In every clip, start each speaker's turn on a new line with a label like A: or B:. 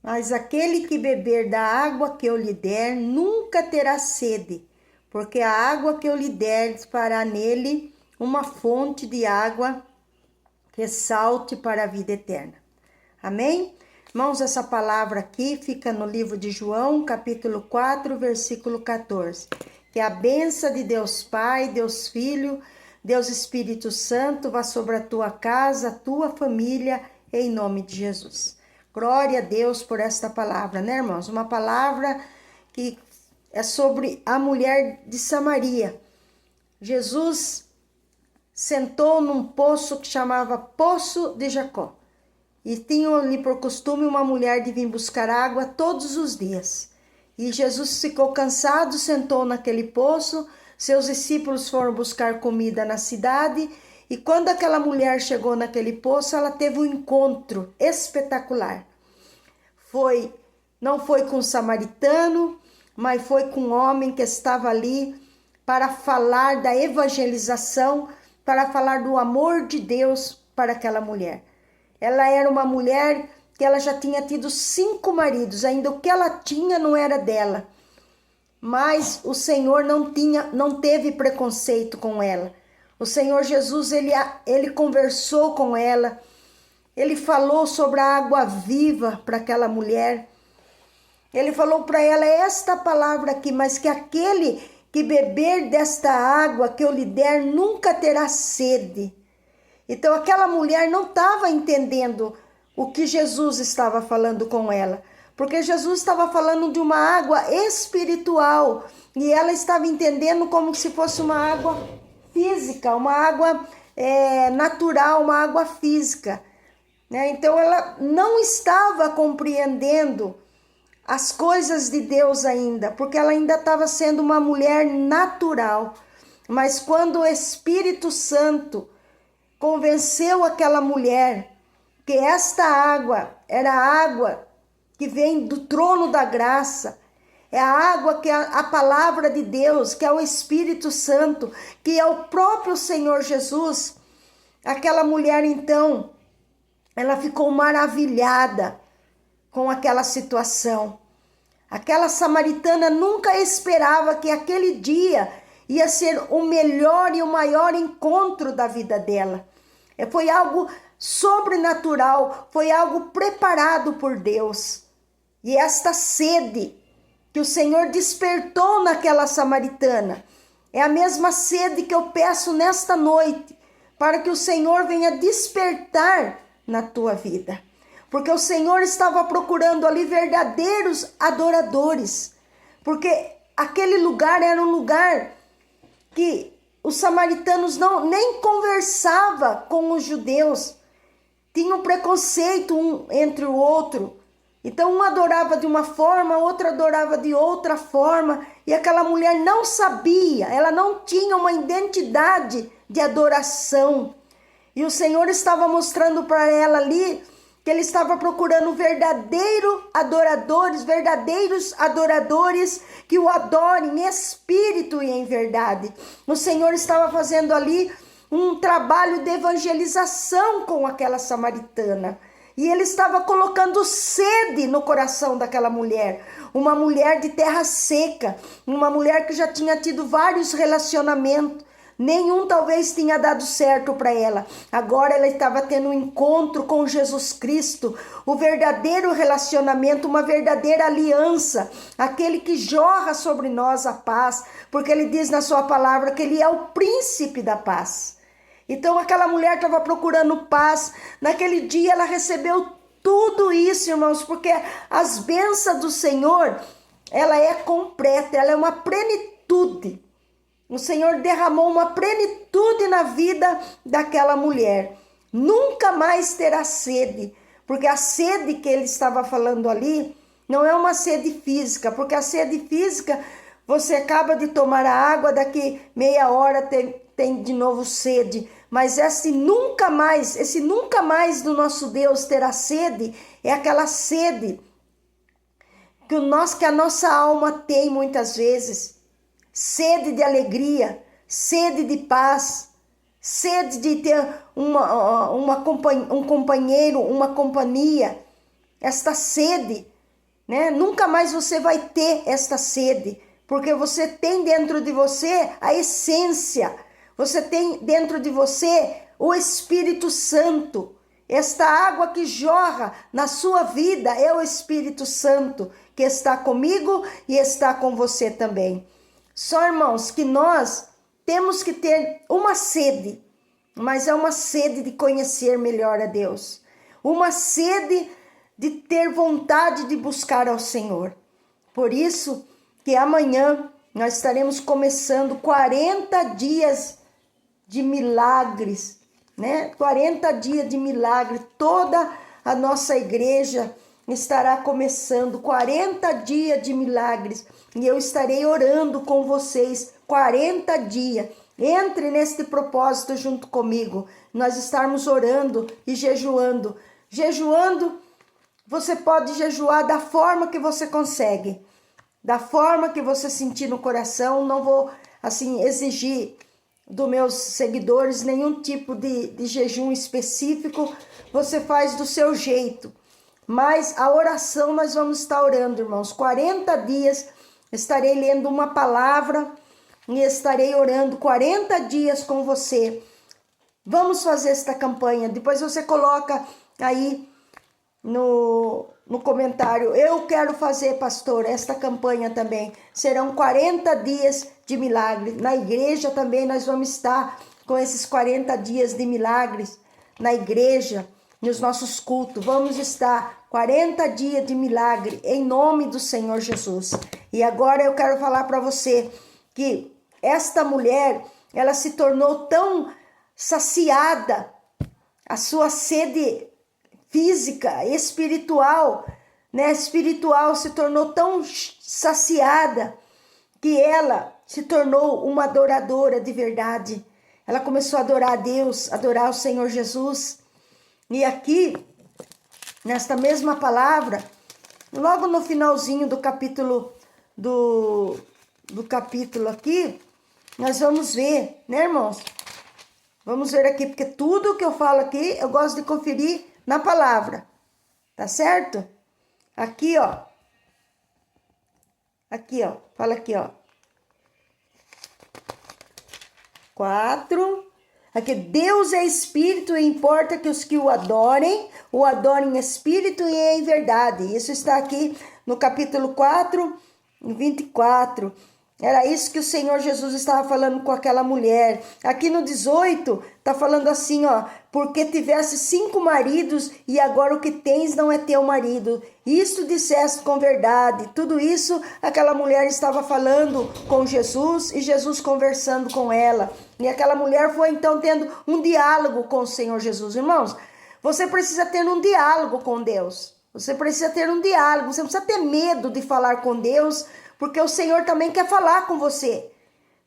A: Mas aquele que beber da água que eu lhe der, nunca terá sede, porque a água que eu lhe der fará nele uma fonte de água que salte para a vida eterna. Amém? Irmãos, essa palavra aqui fica no livro de João, capítulo 4, versículo 14. Que a bênção de Deus Pai, Deus Filho, Deus Espírito Santo vá sobre a tua casa, a tua família, em nome de Jesus. Glória a Deus por esta palavra, né, irmãos? Uma palavra que é sobre a mulher de Samaria. Jesus sentou num poço que chamava Poço de Jacó. E tinha ali por costume uma mulher de vir buscar água todos os dias. E Jesus ficou cansado, sentou naquele poço. Seus discípulos foram buscar comida na cidade. E quando aquela mulher chegou naquele poço, ela teve um encontro espetacular. Não foi com um samaritano, mas foi com um homem que estava ali para falar da evangelização, para falar do amor de Deus para aquela mulher. Ela era uma mulher que ela já tinha tido 5 maridos, ainda o que ela tinha não era dela. Mas o Senhor não teve preconceito com ela. O Senhor Jesus, ele conversou com ela, ele falou sobre a água viva para aquela mulher. Ele falou para ela esta palavra aqui, mas que aquele que beber desta água que eu lhe der nunca terá sede. Então aquela mulher não estava entendendo o que Jesus estava falando com ela, porque Jesus estava falando de uma água espiritual e ela estava entendendo como se fosse uma água física, uma água natural, uma água física, né? Então ela não estava compreendendo as coisas de Deus ainda, porque ela ainda estava sendo uma mulher natural. Mas quando o Espírito Santo convenceu aquela mulher que esta água era a água que vem do trono da graça, é a água que é a palavra de Deus, que é o Espírito Santo, que é o próprio Senhor Jesus, aquela mulher então, ela ficou maravilhada com aquela situação. Aquela samaritana nunca esperava que aquele dia ia ser o melhor e o maior encontro da vida dela. Foi algo sobrenatural, foi algo preparado por Deus. E esta sede que o Senhor despertou naquela samaritana é a mesma sede que eu peço nesta noite, para que o Senhor venha despertar na tua vida. Porque o Senhor estava procurando ali verdadeiros adoradores. Porque aquele lugar era um lugar que os samaritanos nem conversavam com os judeus. Tinham preconceito um entre o outro. Então um adorava de uma forma, outro adorava de outra forma. E aquela mulher não sabia, ela não tinha uma identidade de adoração. E o Senhor estava mostrando para ela ali que ele estava procurando verdadeiros adoradores que o adorem em espírito e em verdade. O Senhor estava fazendo ali um trabalho de evangelização com aquela samaritana. E ele estava colocando sede no coração daquela mulher. Uma mulher de terra seca, uma mulher que já tinha tido vários relacionamentos. Nenhum talvez tinha dado certo para ela. Agora ela estava tendo um encontro com Jesus Cristo, o verdadeiro relacionamento, uma verdadeira aliança, aquele que jorra sobre nós a paz, porque ele diz na sua palavra que ele é o príncipe da paz. Então aquela mulher estava procurando paz. Naquele dia ela recebeu tudo isso, irmãos, porque as bênçãos do Senhor, ela é completa, ela é uma plenitude. O Senhor derramou uma plenitude na vida daquela mulher. Nunca mais terá sede, porque a sede que ele estava falando ali não é uma sede física, porque a sede física, você acaba de tomar a água, daqui meia hora tem de novo sede. Mas esse nunca mais do nosso Deus terá sede, é aquela sede que a nossa alma tem muitas vezes. Sede de alegria, sede de paz, sede de ter um companheiro, uma companhia. Esta sede né? Nunca mais você vai ter esta sede, porque você tem dentro de você a essência, você tem dentro de você o Espírito Santo. Esta água que jorra na sua vida é o Espírito Santo que está comigo e está com você também. Só, irmãos, que nós temos que ter uma sede, mas é uma sede de conhecer melhor a Deus, uma sede de ter vontade de buscar ao Senhor. Por isso que amanhã nós estaremos começando 40 dias de milagres, né? 40 dias de milagre. Toda a nossa igreja estará começando 40 dias de milagres. E eu estarei orando com vocês 40 dias. Entre neste propósito junto comigo. Nós estarmos orando e jejuando. Jejuando, você pode jejuar da forma que você consegue. Da forma que você sentir no coração. Não vou, assim, exigir dos meus seguidores nenhum tipo de jejum específico. Você faz do seu jeito. Mas a oração nós vamos estar orando, irmãos. 40 dias estarei lendo uma palavra e estarei orando 40 dias com você. Vamos fazer esta campanha. Depois você coloca aí no comentário. Eu quero fazer, pastor, esta campanha também. Serão 40 dias de milagre. Na igreja também nós vamos estar com esses 40 dias de milagres. Na igreja, nos nossos cultos. Vamos estar 40 dias de milagre em nome do Senhor Jesus. E agora eu quero falar para você que esta mulher, ela se tornou tão saciada, a sua sede física, espiritual, né? Espiritual se tornou tão saciada que ela se tornou uma adoradora de verdade. Ela começou a adorar a Deus, adorar o Senhor Jesus. E aqui, nesta mesma palavra, logo no finalzinho do capítulo do capítulo aqui, nós vamos ver, né, irmãos? Vamos ver aqui, porque tudo que eu falo aqui, eu gosto de conferir na palavra, tá certo? Aqui, ó. Aqui, ó. Fala aqui, ó. 4. Aqui, Deus é espírito e importa que os que o adorem em espírito e em verdade. Isso está aqui no capítulo 4, 24. Era isso que o Senhor Jesus estava falando com aquela mulher. Aqui no 18, está falando assim, ó. Porque tivesse 5 maridos e agora o que tens não é teu marido. Isto disseste com verdade. Tudo isso aquela mulher estava falando com Jesus e Jesus conversando com ela. E aquela mulher foi então tendo um diálogo com o Senhor Jesus. Irmãos, você precisa ter um diálogo com Deus. Você precisa ter um diálogo. Você não precisa ter medo de falar com Deus, porque o Senhor também quer falar com você.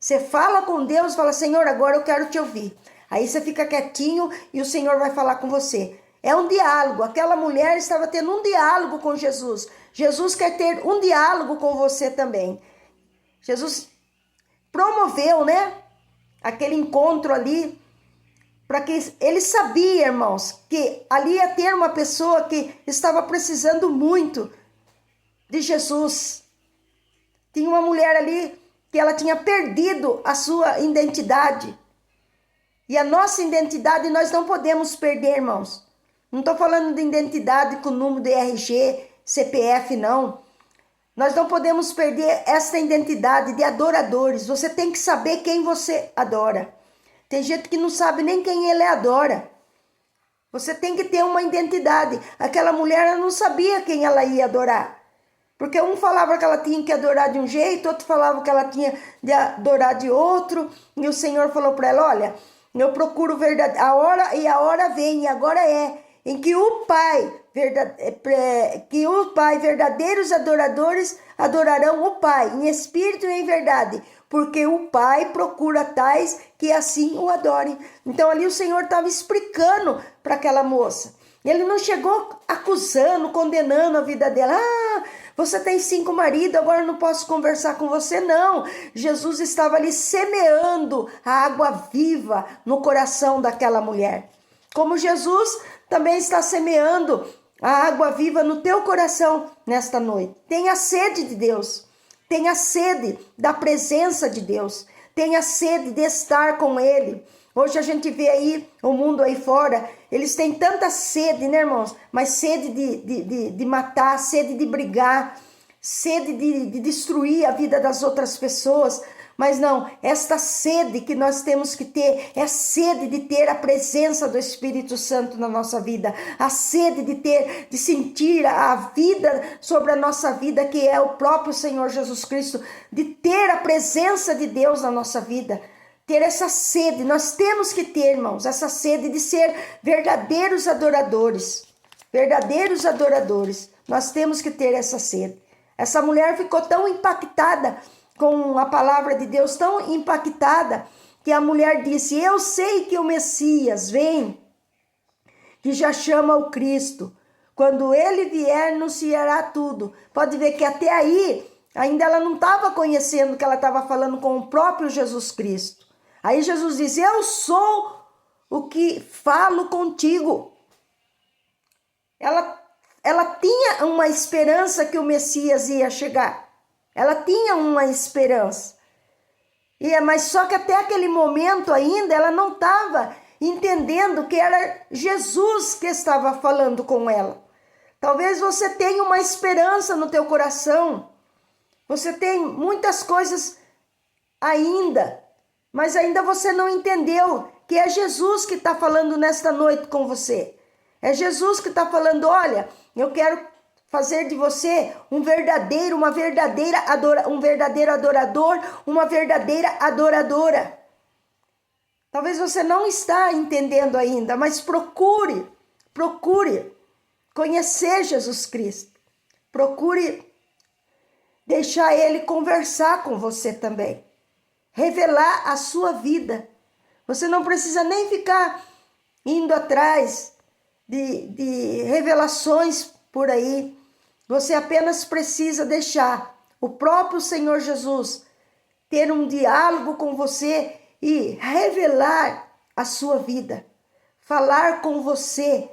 A: Você fala com Deus e fala, Senhor, agora eu quero te ouvir. Aí você fica quietinho e o Senhor vai falar com você. É um diálogo. Aquela mulher estava tendo um diálogo com Jesus. Jesus quer ter um diálogo com você também. Jesus promoveu, né, aquele encontro ali, para que ele sabia, irmãos, que ali ia ter uma pessoa que estava precisando muito de Jesus. Tinha uma mulher ali que ela tinha perdido a sua identidade. E a nossa identidade nós não podemos perder, irmãos. Não estou falando de identidade com número de RG, CPF, não. Nós não podemos perder essa identidade de adoradores. Você tem que saber quem você adora. Tem gente que não sabe nem quem ele adora. Você tem que ter uma identidade. Aquela mulher ela não sabia quem ela ia adorar. Porque um falava que ela tinha que adorar de um jeito, outro falava que ela tinha de adorar de outro. E o Senhor falou para ela, olha, eu procuro verdade, a hora vem, e agora é, em que o Pai, verdadeiros adoradores, adorarão o Pai, em espírito e em verdade. Porque o Pai procura tais que assim o adorem. Então ali o Senhor estava explicando para aquela moça. Ele não chegou acusando, condenando a vida dela. Ah, você tem 5 maridos, agora eu não posso conversar com você, não. Jesus estava ali semeando a água viva no coração daquela mulher. Como Jesus também está semeando a água viva no teu coração nesta noite. Tenha sede de Deus. Tenha sede da presença de Deus. Tenha sede de estar com Ele. Hoje a gente vê aí, o mundo aí fora, eles têm tanta sede, né, irmãos? Mas sede de matar, sede de brigar, sede de destruir a vida das outras pessoas. Mas não, esta sede que nós temos que ter é a sede de ter a presença do Espírito Santo na nossa vida, a sede de sentir a vida sobre a nossa vida, que é o próprio Senhor Jesus Cristo, de ter a presença de Deus na nossa vida, ter essa sede. Nós temos que ter, irmãos, essa sede de ser verdadeiros adoradores, nós temos que ter essa sede. Essa mulher ficou tão impactada com a palavra de Deus, tão impactada, que a mulher disse: eu sei que o Messias vem, que já chama o Cristo. Quando ele vier, anunciará tudo. Pode ver que até aí, ainda ela não estava conhecendo que ela estava falando com o próprio Jesus Cristo. Aí Jesus diz: eu sou o que falo contigo. Ela tinha uma esperança que o Messias ia chegar. Ela tinha uma esperança. Mas só que até aquele momento ainda ela não estava entendendo que era Jesus que estava falando com ela. Talvez você tenha uma esperança no teu coração. Você tem muitas coisas ainda, mas ainda você não entendeu que é Jesus que está falando nesta noite com você. É Jesus que está falando: olha, eu quero fazer de você um verdadeiro adorador, uma verdadeira adoradora. Talvez você não está entendendo ainda, mas procure conhecer Jesus Cristo. Procure deixar Ele conversar com você também. Revelar a sua vida. Você não precisa nem ficar indo atrás de revelações por aí. Você apenas precisa deixar o próprio Senhor Jesus ter um diálogo com você e revelar a sua vida, falar com você.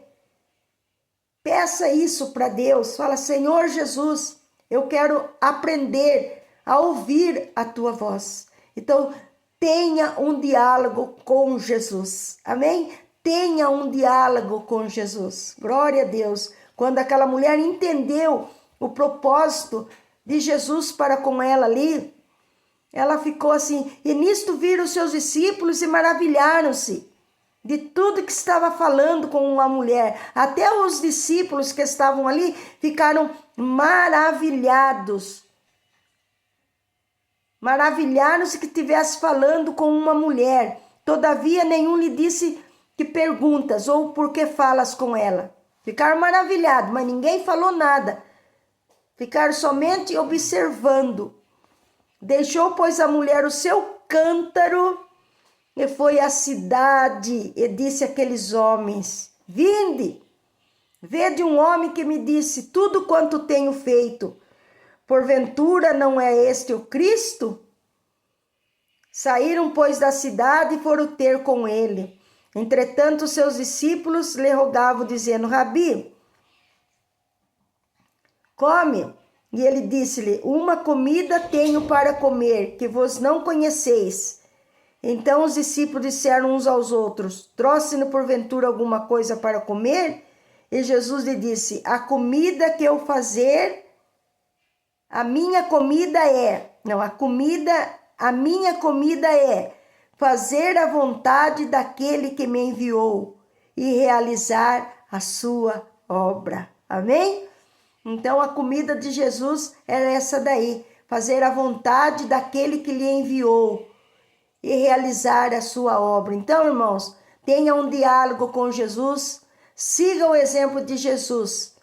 A: Peça isso para Deus. Fala: Senhor Jesus, eu quero aprender a ouvir a tua voz. Então, tenha um diálogo com Jesus. Amém? Tenha um diálogo com Jesus. Glória a Deus. Quando aquela mulher entendeu o propósito de Jesus para com ela ali, ela ficou assim. E nisto viram os seus discípulos e maravilharam-se de tudo que estava falando com a mulher. Até os discípulos que estavam ali ficaram maravilhados. Maravilharam-se que estivesse falando com uma mulher. Todavia nenhum lhe disse: que perguntas ou por que falas com ela? Ficaram maravilhados, mas ninguém falou nada. Ficaram somente observando. Deixou, pois, a mulher o seu cântaro e foi à cidade e disse àqueles homens: vinde, vede um homem que me disse tudo quanto tenho feito. Porventura não é este o Cristo? Saíram, pois, da cidade e foram ter com ele. Entretanto, seus discípulos lhe rogavam, dizendo: Rabi, come. E ele disse-lhe: uma comida tenho para comer, que vos não conheceis. Então os discípulos disseram uns aos outros: trouxe-nos porventura alguma coisa para comer? E Jesus lhe disse: a comida que eu fazer, a minha comida é fazer a vontade daquele que me enviou e realizar a sua obra. Amém? Então a comida de Jesus era essa daí: fazer a vontade daquele que lhe enviou e realizar a sua obra. Então, irmãos, tenha um diálogo com Jesus, siga o exemplo de Jesus,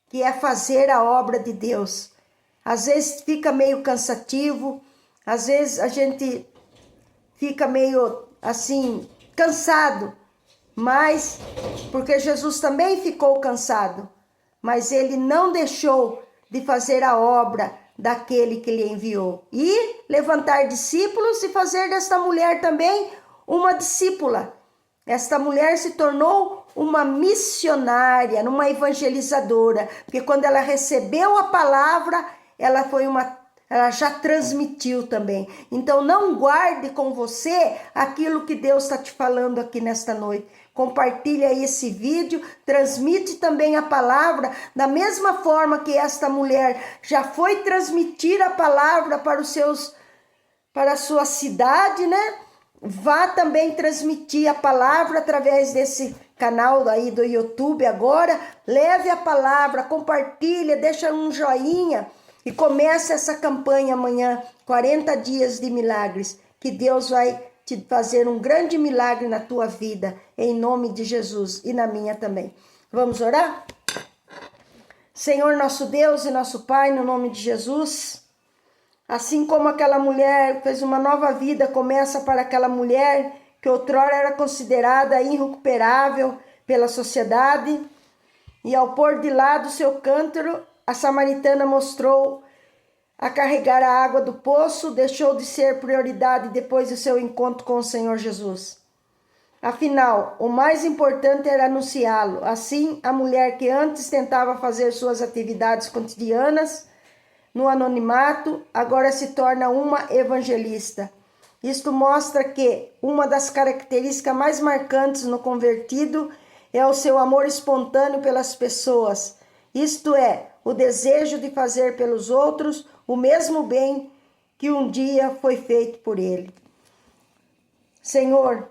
A: que é fazer a obra de Deus. Às vezes fica meio cansativo, às vezes a gente fica meio assim, cansado, mas porque Jesus também ficou cansado, mas ele não deixou de fazer a obra daquele que lhe enviou e levantar discípulos e fazer desta mulher também uma discípula. Esta mulher se tornou uma missionária, uma evangelizadora, porque quando ela recebeu a palavra, ela já transmitiu também. Então não guarde com você aquilo que Deus está te falando aqui nesta noite. Compartilha esse vídeo, transmite também a palavra, da mesma forma que esta mulher já foi transmitir a palavra para a sua cidade, né? Vá também transmitir a palavra através desse canal aí do YouTube agora. Leve a palavra, compartilha, deixa um joinha e comece essa campanha amanhã, 40 dias de milagres, que Deus vai te fazer um grande milagre na tua vida, em nome de Jesus e na minha também. Vamos orar? Senhor nosso Deus e nosso Pai, no nome de Jesus, assim como aquela mulher fez uma nova vida, começa para aquela mulher que outrora era considerada irrecuperável pela sociedade, e ao pôr de lado seu cântaro, a samaritana mostrou a carregar a água do poço, deixou de ser prioridade depois do seu encontro com o Senhor Jesus. Afinal, o mais importante era anunciá-lo. Assim, a mulher que antes tentava fazer suas atividades cotidianas no anonimato, agora se torna uma evangelista. Isto mostra que uma das características mais marcantes no convertido é o seu amor espontâneo pelas pessoas. Isto é, o desejo de fazer pelos outros o mesmo bem que um dia foi feito por ele. Senhor,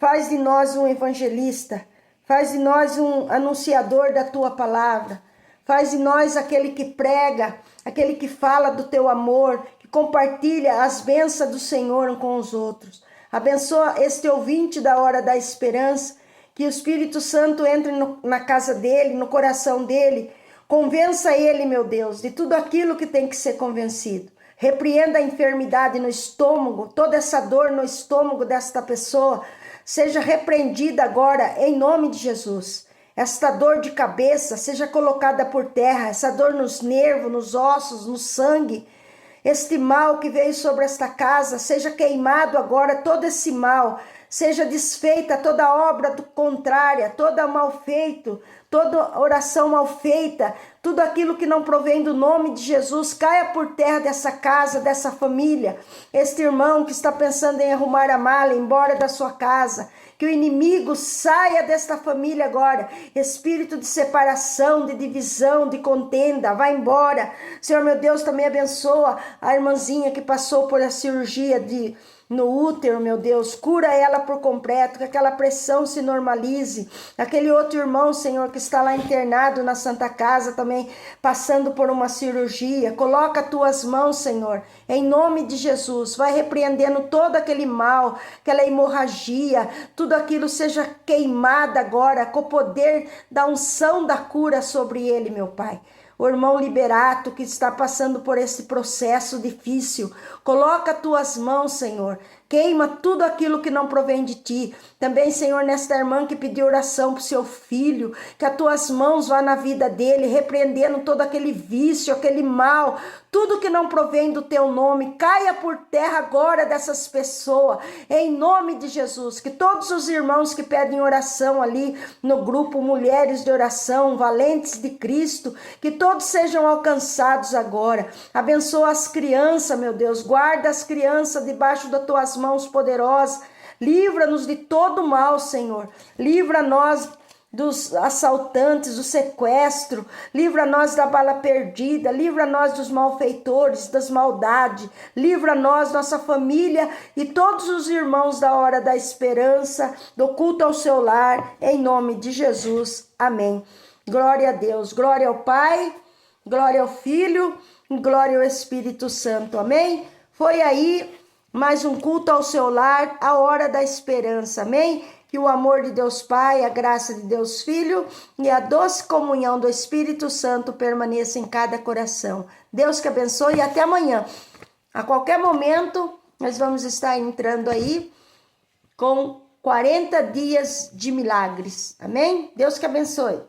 A: faz de nós um evangelista, faz de nós um anunciador da tua palavra, faz de nós aquele que prega, aquele que fala do teu amor, que compartilha as bênçãos do Senhor com os outros. Abençoa este ouvinte da hora da esperança, que o Espírito Santo entre na casa dele, no coração dele. Convença ele, meu Deus, de tudo aquilo que tem que ser convencido. Repreenda a enfermidade no estômago, toda essa dor no estômago desta pessoa, seja repreendida agora em nome de Jesus. Esta dor de cabeça seja colocada por terra, essa dor nos nervos, nos ossos, no sangue. Este mal que veio sobre esta casa, seja queimado agora todo esse mal, seja desfeita toda obra contrária, toda mal feito, toda oração mal feita, tudo aquilo que não provém do nome de Jesus, caia por terra dessa casa, dessa família. Este irmão que está pensando em arrumar a mala, embora da sua casa, que o inimigo saia desta família agora. Espírito de separação, de divisão, de contenda, vai embora. Senhor meu Deus, também abençoa a irmãzinha que passou por a cirurgia no útero, meu Deus, cura ela por completo, que aquela pressão se normalize. Aquele outro irmão, Senhor, que está lá internado na Santa Casa também, passando por uma cirurgia, coloca as tuas mãos, Senhor, em nome de Jesus, vai repreendendo todo aquele mal, aquela hemorragia, tudo aquilo seja queimado agora, com o poder da unção da cura sobre ele, meu Pai. O irmão Liberato que está passando por esse processo difícil, coloca as tuas mãos, Senhor, queima tudo aquilo que não provém de ti. Também, Senhor, nesta irmã que pediu oração para o seu filho, que as tuas mãos vá na vida dele, repreendendo todo aquele vício, aquele mal, tudo que não provém do teu nome, caia por terra agora dessas pessoas, em nome de Jesus. Que todos os irmãos que pedem oração ali no grupo Mulheres de Oração, Valentes de Cristo, que todos sejam alcançados agora. Abençoa as crianças, meu Deus, guarda as crianças debaixo das tuas mãos poderosas, livra-nos de todo mal, Senhor, livra-nós dos assaltantes, do sequestro, livra-nós da bala perdida, livra-nós dos malfeitores, das maldades, livra-nós, nossa família e todos os irmãos da hora da esperança, do culto ao seu lar, em nome de Jesus, amém. Glória a Deus, glória ao Pai, glória ao Filho, glória ao Espírito Santo, amém? Foi aí mais um culto ao seu lar, a hora da esperança, amém? Que o amor de Deus Pai, a graça de Deus Filho e a doce comunhão do Espírito Santo permaneça em cada coração. Deus que abençoe e até amanhã. A qualquer momento, nós vamos estar entrando aí com 40 dias de milagres, amém? Deus que abençoe.